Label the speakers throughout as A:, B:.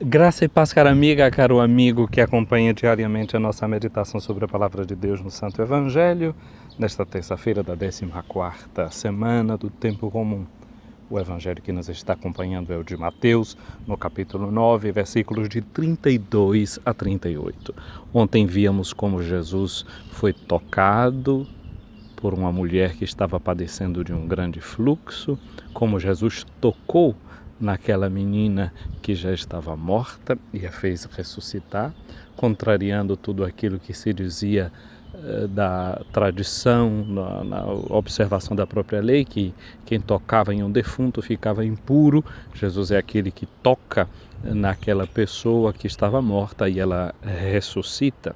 A: Graça e paz, cara amiga, caro amigo que acompanha diariamente a nossa meditação sobre a Palavra de Deus no Santo Evangelho, nesta terça-feira da 14ª semana do Tempo Comum. O Evangelho que nos está acompanhando é o de Mateus, no capítulo 9, versículos de 32 a 38. Ontem víamos como Jesus foi tocado por uma mulher que estava padecendo de um grande fluxo, como Jesus tocou naquela menina que já estava morta e a fez ressuscitar, contrariando tudo aquilo que se dizia da tradição, na observação da própria lei, que quem tocava em um defunto ficava impuro. Jesus é aquele que toca naquela pessoa que estava morta e ela ressuscita.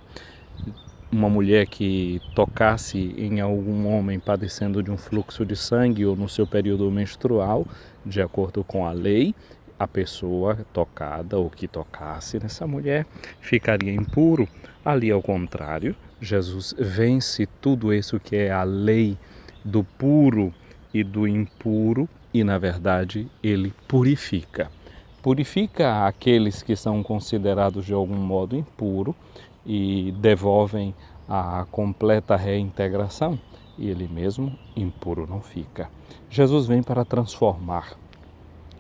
A: Uma mulher que tocasse em algum homem padecendo de um fluxo de sangue ou no seu período menstrual, de acordo com a lei, a pessoa tocada ou que tocasse nessa mulher ficaria impuro. Ali, ao contrário, Jesus vence tudo isso que é a lei do puro e do impuro e, na verdade, ele purifica. Purifica aqueles que são considerados de algum modo impuros e devolvem a completa reintegração, e ele mesmo impuro não fica. Jesus vem para transformar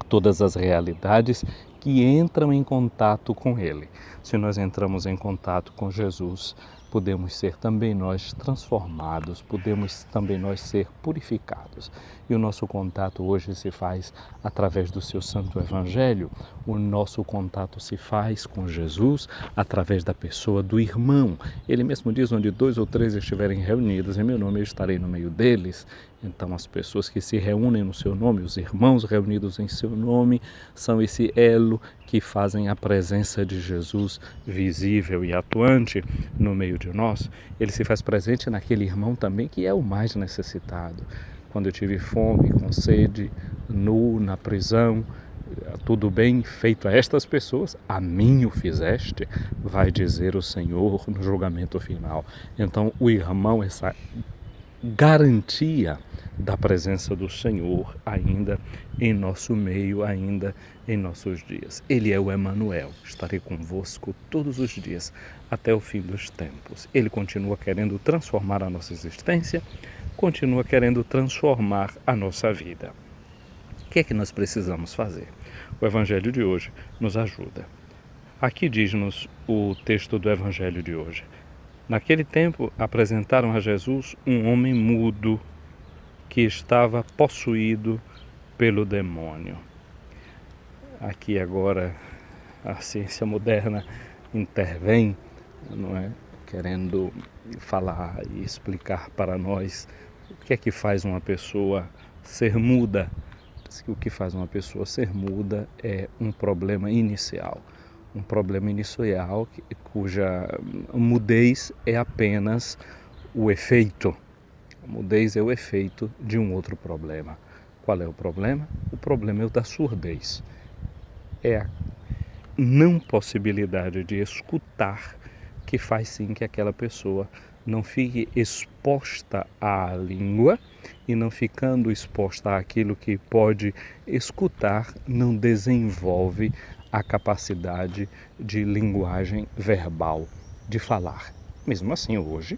A: todas as realidades que entram em contato com ele. Se nós entramos em contato com Jesus, podemos ser também nós transformados, podemos também nós ser purificados. E o nosso contato hoje se faz através do seu Santo Evangelho, o nosso contato se faz com Jesus através da pessoa do irmão. Ele mesmo diz, onde 2 ou 3 estiverem reunidos em meu nome, eu estarei no meio deles. Então as pessoas que se reúnem no seu nome, os irmãos reunidos em seu nome, são esse elo que fazem a presença de Jesus visível e atuante no meio de nós. Ele se faz presente naquele irmão também que é o mais necessitado. Quando eu tive fome, com sede, nu, na prisão, tudo bem feito a estas pessoas, a mim o fizeste, vai dizer o Senhor no julgamento final. Então o irmão, essa garantia da presença do Senhor ainda em nosso meio, ainda em nossos dias. Ele é o Emanuel, estarei convosco todos os dias até o fim dos tempos. Ele continua querendo transformar a nossa existência, continua querendo transformar a nossa vida. O que é que nós precisamos fazer? O Evangelho de hoje nos ajuda. Aqui diz-nos o texto do Evangelho de hoje. Naquele tempo apresentaram a Jesus um homem mudo que estava possuído pelo demônio. Aqui agora a ciência moderna intervém, não é? Querendo falar e explicar para nós o que é que faz uma pessoa ser muda. O que faz uma pessoa ser muda é um problema inicial. Um problema inicial cuja mudez é apenas o efeito. A mudez é o efeito de um outro problema. Qual é o problema? O problema é o da surdez. É a não possibilidade de escutar que faz sim que aquela pessoa não fique exposta à língua, e não ficando exposta àquilo que pode escutar, não desenvolve a capacidade de linguagem verbal, de falar. Mesmo assim, hoje,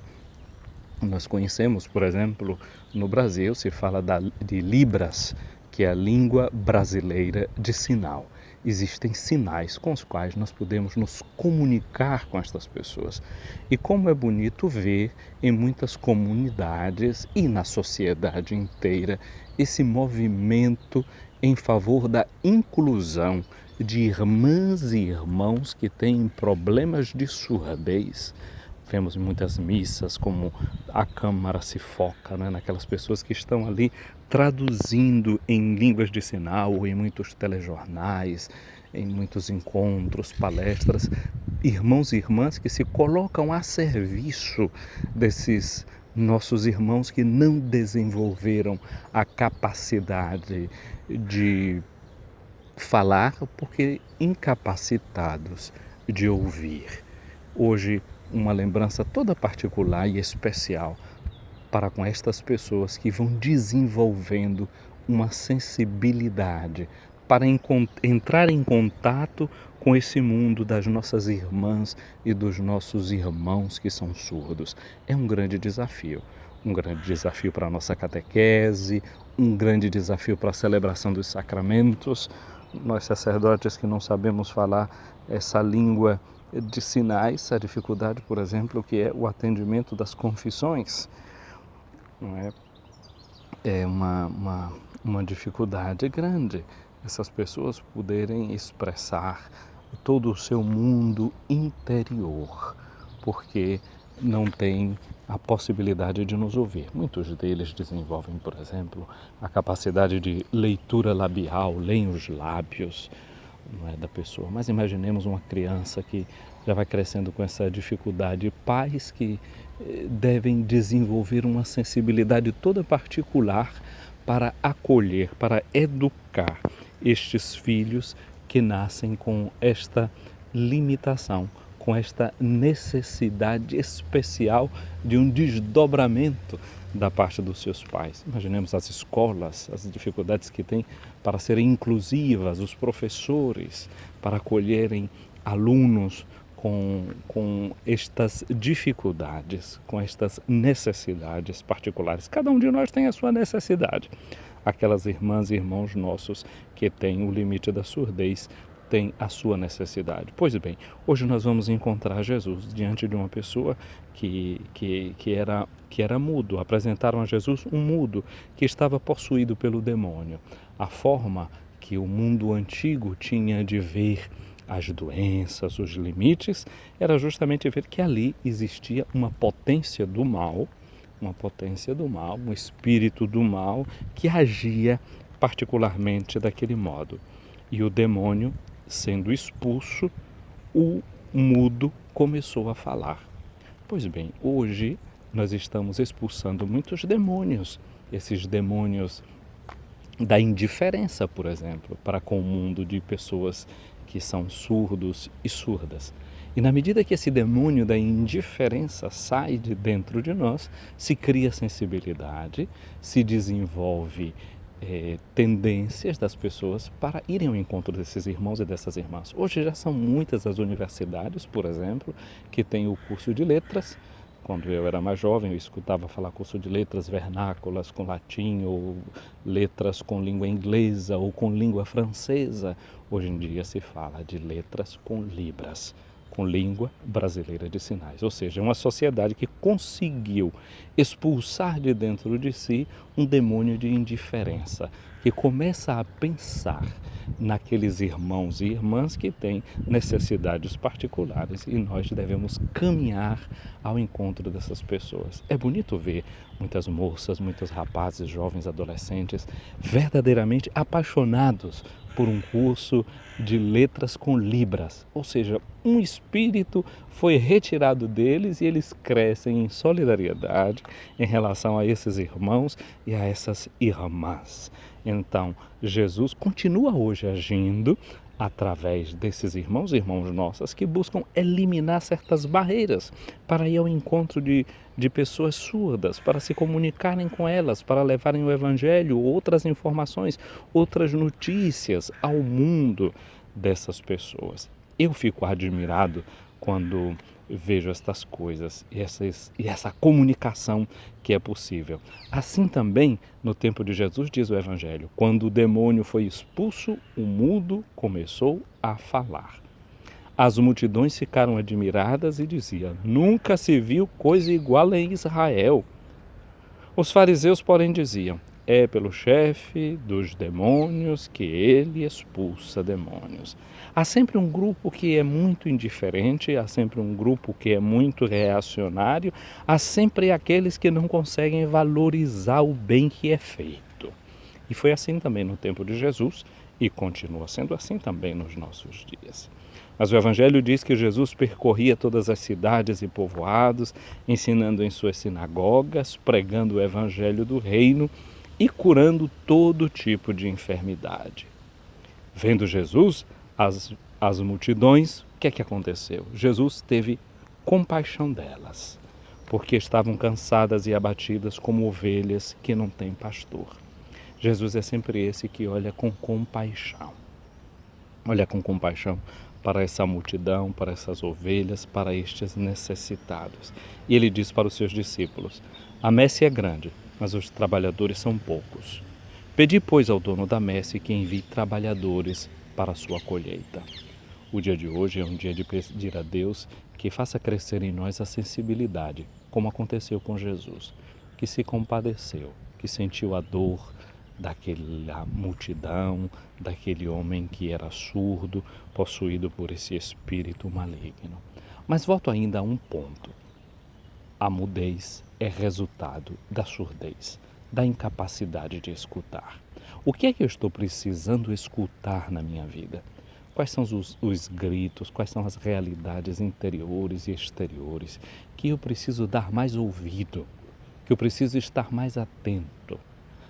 A: nós conhecemos, por exemplo, no Brasil se fala de Libras, que é a língua brasileira de sinal. Existem sinais com os quais nós podemos nos comunicar com estas pessoas. E como é bonito ver em muitas comunidades e na sociedade inteira esse movimento em favor da inclusão de irmãs e irmãos que têm problemas de surdez. Vemos em muitas missas como a Câmara se foca, né, naquelas pessoas que estão ali traduzindo em línguas de sinal, ou em muitos telejornais, em muitos encontros, palestras, irmãos e irmãs que se colocam a serviço desses nossos irmãos que não desenvolveram a capacidade de falar porque incapacitados de ouvir. Hoje, uma lembrança toda particular e especial para com estas pessoas que vão desenvolvendo uma sensibilidade para entrar em contato com esse mundo das nossas irmãs e dos nossos irmãos que são surdos. É um grande desafio. Um grande desafio para a nossa catequese, um grande desafio para a celebração dos sacramentos. Nós sacerdotes que não sabemos falar essa língua de sinais, a dificuldade, por exemplo, que é o atendimento das confissões, não é? É uma dificuldade grande essas pessoas poderem expressar todo o seu mundo interior, porque não tem a possibilidade de nos ouvir. Muitos deles desenvolvem, por exemplo, a capacidade de leitura labial, leem os lábios, não é, da pessoa. Mas imaginemos uma criança que já vai crescendo com essa dificuldade, pais que devem desenvolver uma sensibilidade toda particular para acolher, para educar estes filhos que nascem com esta limitação, com esta necessidade especial de um desdobramento da parte dos seus pais. Imaginemos as escolas, as dificuldades que têm para serem inclusivas, os professores, para acolherem alunos com estas dificuldades, com estas necessidades particulares. Cada um de nós tem a sua necessidade. Aquelas irmãs e irmãos nossos que têm o limite da surdez têm a sua necessidade. Pois bem, hoje nós vamos encontrar Jesus diante de uma pessoa que era mudo. Apresentaram a Jesus um mudo que estava possuído pelo demônio. A forma que o mundo antigo tinha de ver as doenças, os limites, era justamente ver que ali existia uma potência do mal, um espírito do mal que agia particularmente daquele modo. E o demônio, sendo expulso, o mudo começou a falar. Pois bem, hoje nós estamos expulsando muitos demônios, esses demônios da indiferença, por exemplo, para com o mundo de pessoas que são surdos e surdas. E na medida que esse demônio da indiferença sai de dentro de nós, se cria sensibilidade, se desenvolve tendências das pessoas para irem ao encontro desses irmãos e dessas irmãs. Hoje já são muitas as universidades, por exemplo, que têm o curso de letras. Quando eu era mais jovem, eu escutava falar curso de letras vernáculas com latim, ou letras com língua inglesa ou com língua francesa. Hoje em dia se fala de letras com libras, com língua brasileira de sinais. Ou seja, uma sociedade que conseguiu expulsar de dentro de si um demônio de indiferença, que começa a pensar naqueles irmãos e irmãs que têm necessidades particulares, e nós devemos caminhar ao encontro dessas pessoas. É bonito ver muitas moças, muitos rapazes, jovens, adolescentes verdadeiramente apaixonados por um curso de letras com libras, ou seja, um espírito foi retirado deles e eles crescem em solidariedade em relação a esses irmãos e a essas irmãs. Então, Jesus continua hoje agindo através desses irmãos e irmãs nossas que buscam eliminar certas barreiras para ir ao encontro de pessoas surdas, para se comunicarem com elas, para levarem o Evangelho, outras informações, outras notícias ao mundo dessas pessoas. Eu fico admirado quando vejo estas coisas e essa comunicação que é possível. Assim também, no tempo de Jesus, diz o Evangelho, quando o demônio foi expulso, o mudo começou a falar. As multidões ficaram admiradas e diziam, nunca se viu coisa igual em Israel. Os fariseus, porém, diziam, é pelo chefe dos demônios que ele expulsa demônios. Há sempre um grupo que é muito indiferente, há sempre um grupo que é muito reacionário, há sempre aqueles que não conseguem valorizar o bem que é feito. E foi assim também no tempo de Jesus e continua sendo assim também nos nossos dias. Mas o Evangelho diz que Jesus percorria todas as cidades e povoados, ensinando em suas sinagogas, pregando o Evangelho do Reino e curando todo tipo de enfermidade. Vendo Jesus, as multidões, o que é que aconteceu? Jesus teve compaixão delas, porque estavam cansadas e abatidas como ovelhas que não têm pastor. Jesus é sempre esse que olha com compaixão. Olha com compaixão para essa multidão, para essas ovelhas, para estes necessitados. E ele diz para os seus discípulos: a messe é grande, mas os trabalhadores são poucos. Pedi, pois, ao dono da messe que envie trabalhadores para a sua colheita. O dia de hoje é um dia de pedir a Deus que faça crescer em nós a sensibilidade, como aconteceu com Jesus, que se compadeceu, que sentiu a dor daquela multidão, daquele homem que era surdo, possuído por esse espírito maligno. Mas volto ainda a um ponto. A mudez é resultado da surdez, da incapacidade de escutar. O que é que eu estou precisando escutar na minha vida? Quais são os gritos, quais são as realidades interiores e exteriores que eu preciso dar mais ouvido, que eu preciso estar mais atento?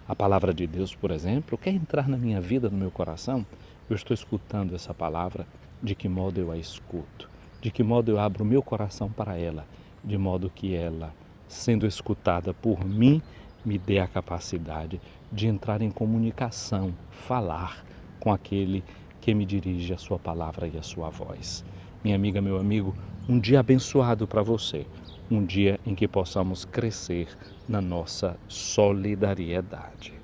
A: A palavra de Deus, por exemplo, quer entrar na minha vida, no meu coração? Eu estou escutando essa palavra, de que modo eu a escuto? De que modo eu abro o meu coração para ela? De modo que ela, sendo escutada por mim, me dê a capacidade de entrar em comunicação, falar com aquele que me dirige a sua palavra e a sua voz. Minha amiga, meu amigo, um dia abençoado para você, um dia em que possamos crescer na nossa solidariedade.